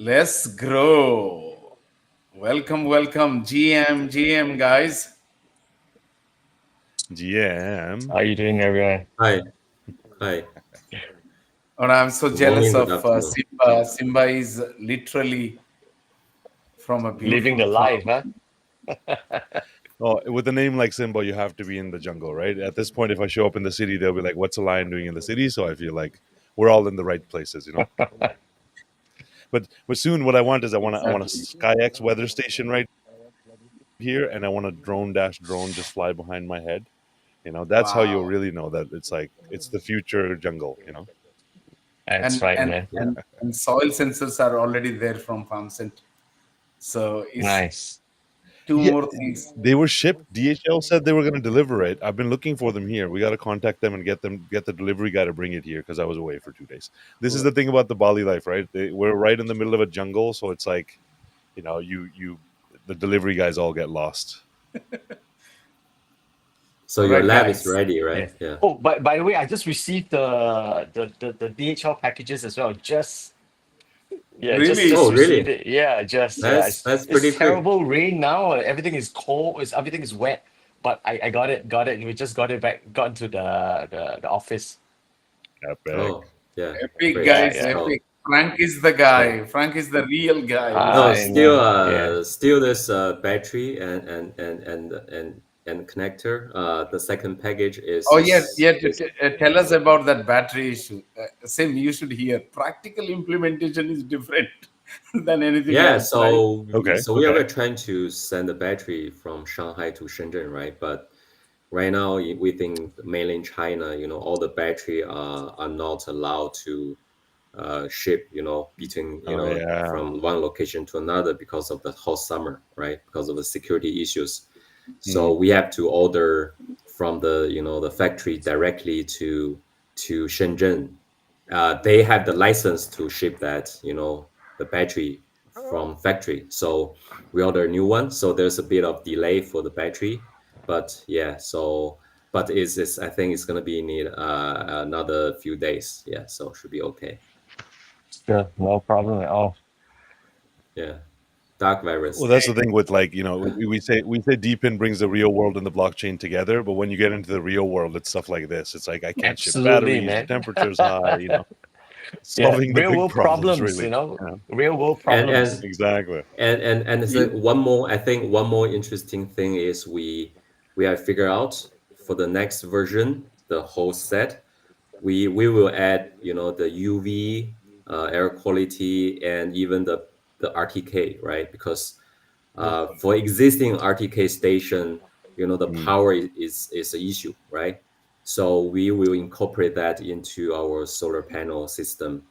Let's grow. Welcome, GM, guys. GM. How are you doing, everyone? Hi, hi. And I'm so Good jealous morning, of good afternoon. Simba. Simba is literally from a Living the beautiful life, farm. huh? Oh, with a name like Simba, you have to be in the jungle, right? At this point, if I show up in the city, they'll be like, "What's a lion doing in the city?" So I feel like we're all in the right places. But soon, what I want is I want a Exactly. SkyX weather station right here, and I want a drone just fly behind my head. That's how you'll Wow. really know that it's the future jungle. That's And right, and man. Yeah. and, and soil sensors are already there from Farmsent. So it's Nice. two Yeah, more things. they were shipped. DHL said they were going to deliver it. I've been looking for them here. We got to contact them and get the delivery guy to bring it here because I was away for 2 days. This is the thing about the Bali life, right? We're right in the middle of a jungle, so it's like, you the delivery guys all get lost. So All your right, lab is guys. ready, Yeah. right? Yeah. Oh, by the way, I just received the DHL packages as well. Just Really? Oh, received really? it. Yeah, That's it's pretty quick. terrible rain now. Everything is cold. Everything is wet. But I got it. We just got it back. Got into the office. Epic. Oh, yeah. Epic, Great. Yeah, guys. yeah. So, Epic. Frank is the yeah. guy. Frank is the real guy. No, I still, know. Yeah. still this battery and connector. The second package Oh, is is tell us about that battery issue. Sim, you should hear. Practical implementation is different than anything yeah. else, right? Okay. So we are trying to send the battery from Shanghai to Shenzhen, right? But right now, within mainland China, all the battery are not allowed to ship, between, Oh yeah. from one location to another because of the hot summer, right? Because of the security issues. So Mm. we have to order from the factory directly to Shenzhen. They have the license to ship that, the battery from factory. So we order a new one. So there's a bit of delay for the battery, but yeah. So but it's I think it's gonna be need another few days. Yeah. So should be okay. Sure. No problem at all. Yeah. Dark Well, virus. that's the thing with, like, we say DePIN brings the real world and the blockchain together, but when you get into the real world, it's stuff like this. It's like I can't ship Absolutely, batteries, the man. temperature's high. Yeah. Solving the Real big world problems, problems, really. real world And problems. and Exactly. and You- one more, I think one more interesting thing is we have figured out for the next version, the whole set, we will add, the UV, air quality, and even the RTK, right? Because for existing RTK station, the Mm. power is an issue, right? So we will incorporate that into our solar panel system.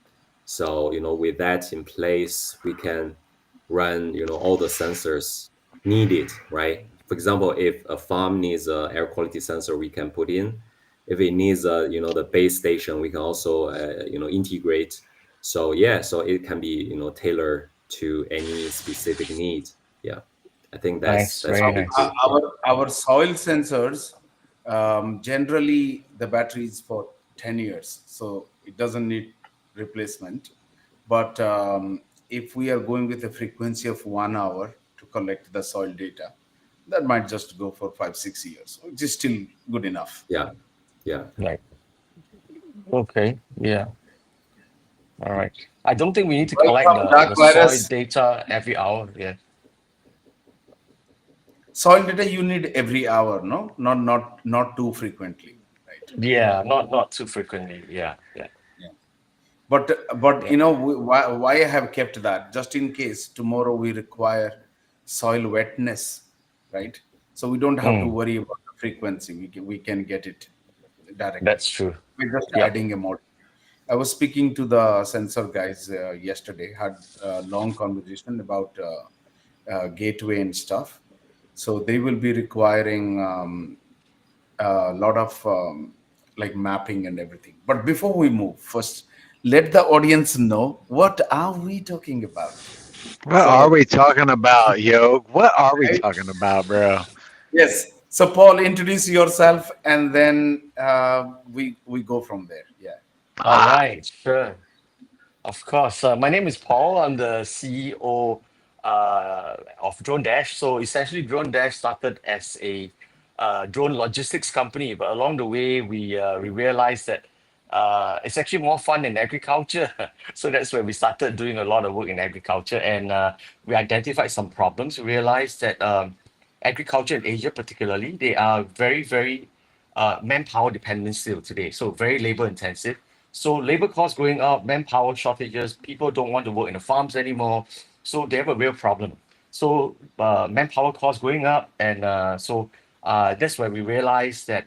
So, with that in place, we can run, all the sensors needed, right? For example, if a farm needs a air quality sensor, we can put in. If it needs the base station, we can also, integrate. So yeah, so it can be, tailored to any specific need. Yeah, I think that's Nice. that's Very pretty nice. cool. Yeah. our soil sensors, generally the battery is for 10 years, so it doesn't need replacement. But if we are going with a frequency of 1 hour to collect the soil data, that might just go for 5 6 years, which is still good enough. Yeah, yeah. Right. Okay. Yeah. All right. I don't think we need to collect Welcome, the dark soil virus. data every hour. Yeah. Soil data you need every hour, no, not too frequently, right? Yeah. Not too frequently. Yeah. Yeah. Yeah. But Yeah. why I have kept that, just in case tomorrow we require soil wetness, right? So we don't have to Mm, worry about the frequency. We can get it directly. that's true. We're just Yep. adding a module. I was speaking to the sensor guys yesterday. Had a long conversation about gateway and stuff. So they will be requiring a lot of like mapping and everything. But before we move, first let the audience know what are we talking about. What are So we talking about, yo? What are we right, talking about, bro? yes. So Paul, introduce yourself, and then we go from there. Yeah. All Ah, right. Sure. Of course. My name is Paul. I'm the CEO of Drondash. So essentially, Drondash started as a drone logistics company, but along the way, we realized that it's actually more fun in agriculture. So that's where we started doing a lot of work in agriculture, and we identified some problems. We realized that agriculture in Asia, particularly, they are very manpower dependent still today. So very labor intensive. So labor costs going up, manpower shortages, people don't want to work in the farms anymore. So they have a real problem. So manpower costs going up, and that's where we realized that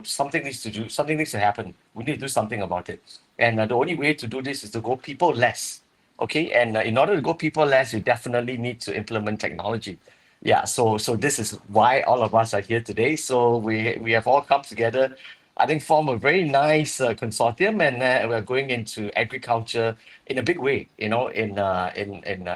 something needs to happen. We need to do something about it. And the only way to do this is to go people less. Okay, and in order to go people less, you definitely need to implement technology. Yeah, so this is why all of us are here today. So we have all come together, I think, form a very nice consortium, and we're going into agriculture in a big way. In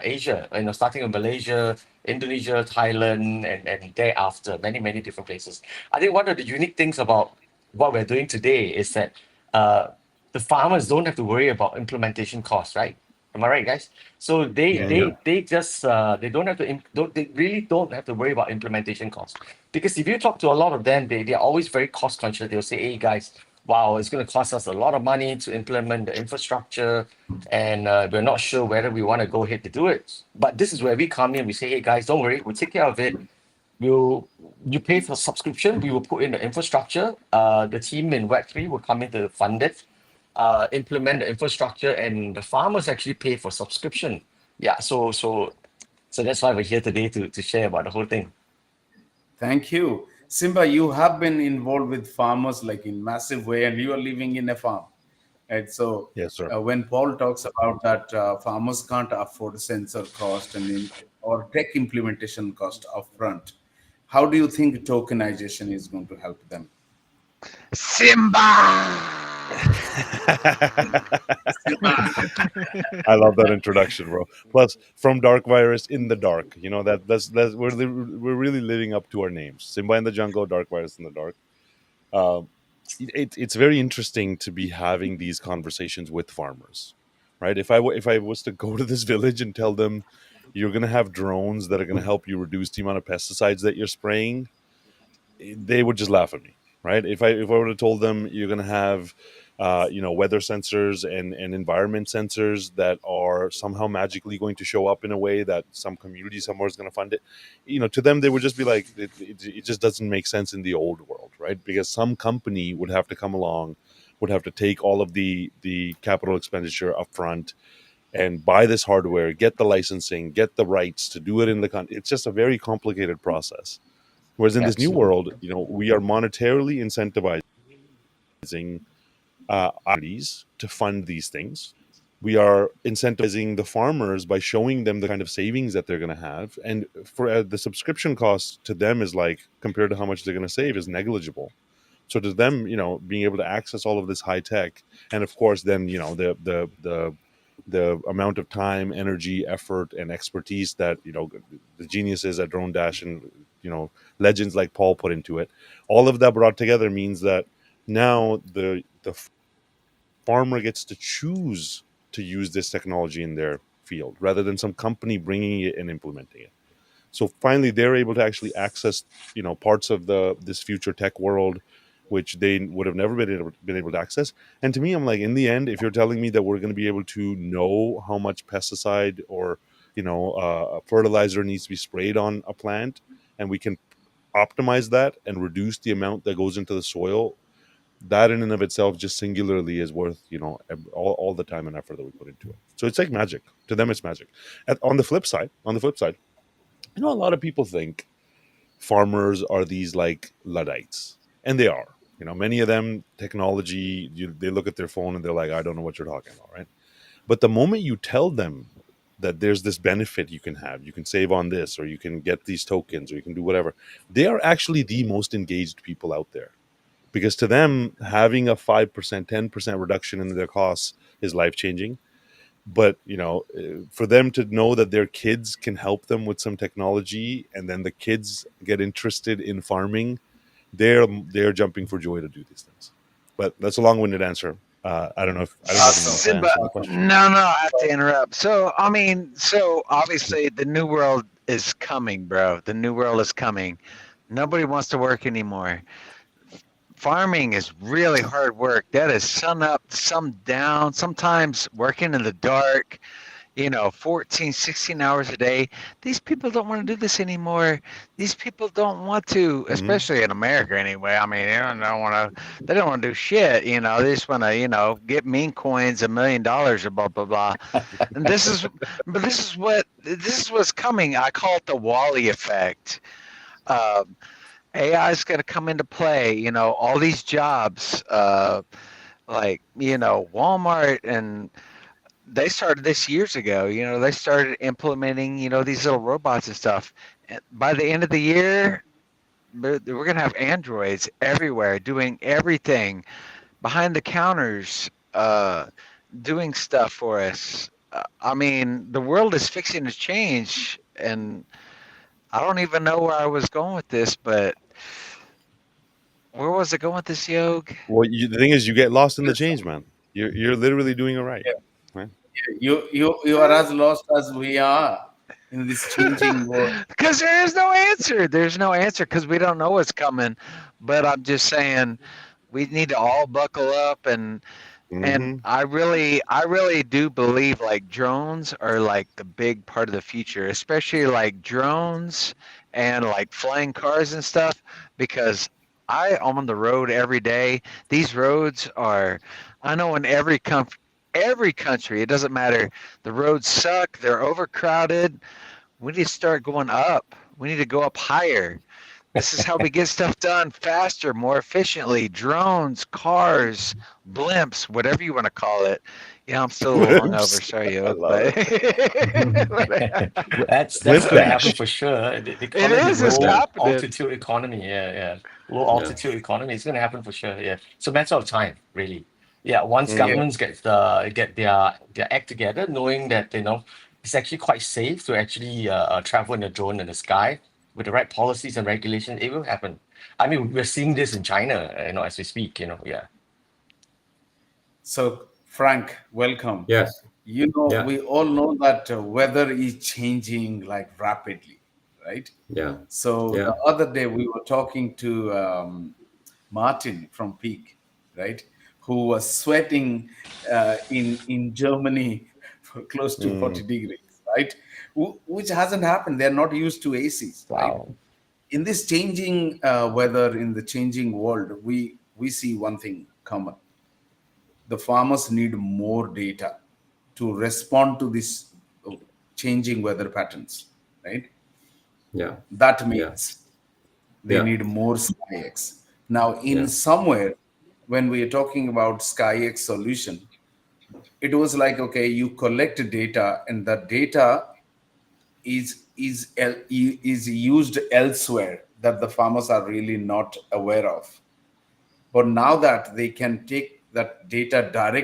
Asia, starting in Malaysia, Indonesia, Thailand, and thereafter many different places. I think one of the unique things about what we're doing today is that uh, the farmers don't have to worry about implementation costs, right? Am I right, guys? So they Yeah, they yeah. they just they don't have to they really don't have to worry about implementation costs, because if you talk to a lot of them, they're always very cost conscious. They'll say, "Hey guys, wow, it's going to cost us a lot of money to implement the infrastructure, and we're not sure whether we want to go ahead to do it." But this is where we come in. We say, "Hey guys, don't worry, we'll take care of it. We'll You pay for subscription. We will put in the infrastructure. The team in Web3 will come in to fund it, implement the infrastructure, and the farmers actually pay for subscription." Yeah, so that's why we're here today to share about the whole thing. Thank you. Simba, you have been involved with farmers like in massive way, and you are living in a farm. Right. So Yes, sir. when Paul talks about that farmers can't afford sensor cost or tech implementation cost upfront, how do you think tokenization is going to help them? Simba. I love that introduction, bro. Plus, from Dark Virus in the dark, that's we're really living up to our names. Simba in the jungle, Dark Virus in the dark. Um, it's very interesting to be having these conversations with farmers, right? If I was to go to this village and tell them you're going to have drones that are going to help you reduce the amount of pesticides that you're spraying, they would just laugh at me, right? If I would have told them you're going to have weather sensors and environment sensors that are somehow magically going to show up in a way that some community somewhere is going to fund it, to them they would just be like, it just doesn't make sense in the old world, right? Because some company would have to come along, would have to take all of the capital expenditure upfront and buy this hardware, get the licensing, get the rights to do it in the country. It's just a very complicated process. Whereas in this new Absolutely. world, we are monetarily incentivizing entities to fund these things. We are incentivizing the farmers by showing them the kind of savings that they're going to have, and for the subscription cost to them is like, compared to how much they're going to save, is negligible. So to them, being able to access all of this high tech, and of course, then the amount of time, energy, effort, and expertise that the geniuses at Drondash and legends like Paul put into it, all of that brought together means that now the farmer gets to choose to use this technology in their field rather than some company bringing it and implementing it. So finally, they're able to actually access parts of this future tech world which they would have never been able to access. And to me, I'm like, in the end, if you're telling me that we're going to be able to know how much pesticide or fertilizer needs to be sprayed on a plant, and we can optimize that and reduce the amount that goes into the soil, that in and of itself just singularly is worth all the time and effort that we put into it. So it's like magic to them. It's magic. On the flip side, a lot of people think farmers are these like Luddites, and they are. Many of them, technology, they look at their phone and they're like, I don't know what you're talking about, right? But the moment you tell them that there's this benefit you can have, you can save on this, or you can get these tokens, or you can do whatever, they are actually the most engaged people out there. Because to them, having a 5%, 10% reduction in their costs is life changing. But for them to know that their kids can help them with some technology, and then the kids get interested in farming, they're jumping for joy to do these things. But that's a long-winded answer. I don't know if I can Simba, answer the question. no, I have to interrupt. So, I mean, so obviously the new world is coming, bro. The new world is coming. Nobody wants to work anymore. Farming is really hard work. That is sun up, sun down, sometimes working in the dark, 14, 16 hours a day. These people don't want to do this anymore. These people don't want to, Mhm. especially in America anyway. I mean, they don't want to do shit. They just want to, get meme coins, $1 million or blah, blah, blah. And this is what's coming. I call it the Wally effect. AI is going to come into play. All these jobs, like Walmart, and they started this years ago. They started implementing these little robots and stuff. And by the end of the year, we're going to have androids everywhere doing everything behind the counters, doing stuff for us. I mean, the world is fixing to change, and I don't even know where I was going with this, but where was it going with this, Yog? Well, the thing is, you get lost in the Yes, change, man. You're literally doing it right. yeah. Right? You are as lost as we are in this changing world. Because there is no answer. There's no answer because we don't know what's coming. But I'm just saying we need to all buckle up, and Mm-hmm. I really do believe like drones are like the big part of the future, especially like drones and like flying cars and stuff, because I'm on the road every day. These roads are, I know in every country, it doesn't matter. The roads suck. They're overcrowded. We need to start going up. We need to go up higher. This is how we get stuff done faster, more efficiently. Drones, cars, blimps, whatever you want to call it. Yeah, I'm still a little hungover. Sorry, I Yoke, love it. That's going to happen Whiplash. for sure. They it call it the is. It's low happening. altitude economy. Yeah. Low Yeah. altitude economy. It's going to happen for sure. Yeah. It's a matter of time, really. Yeah. Once Mhm. Yeah. governments get their act together, knowing that it's actually quite safe to actually travel in a drone in the sky with the right policies and regulations, it will happen. I mean, we're seeing this in China, as we speak. Yeah. So, Frank, welcome. Yes. Yeah. We all know that weather is changing like rapidly, right? Yeah. So Yeah. the other day we were talking to Martin from Peak, right, who was sweating in Germany for close to 40 Mm. degrees, right? Which hasn't happened. They're not used to ACs, right? Wow. In this changing weather, in the changing world, we see one thing common: the farmers need more data to respond to this changing weather patterns, right? Yeah. That Yeah. means they Yeah. need more SkyX. Now, in Yeah. somewhere, when we are talking about SkyX solution, it was like, okay, you collect data, and the data is used elsewhere that the farmers are really not aware of. But now that they can take that data directly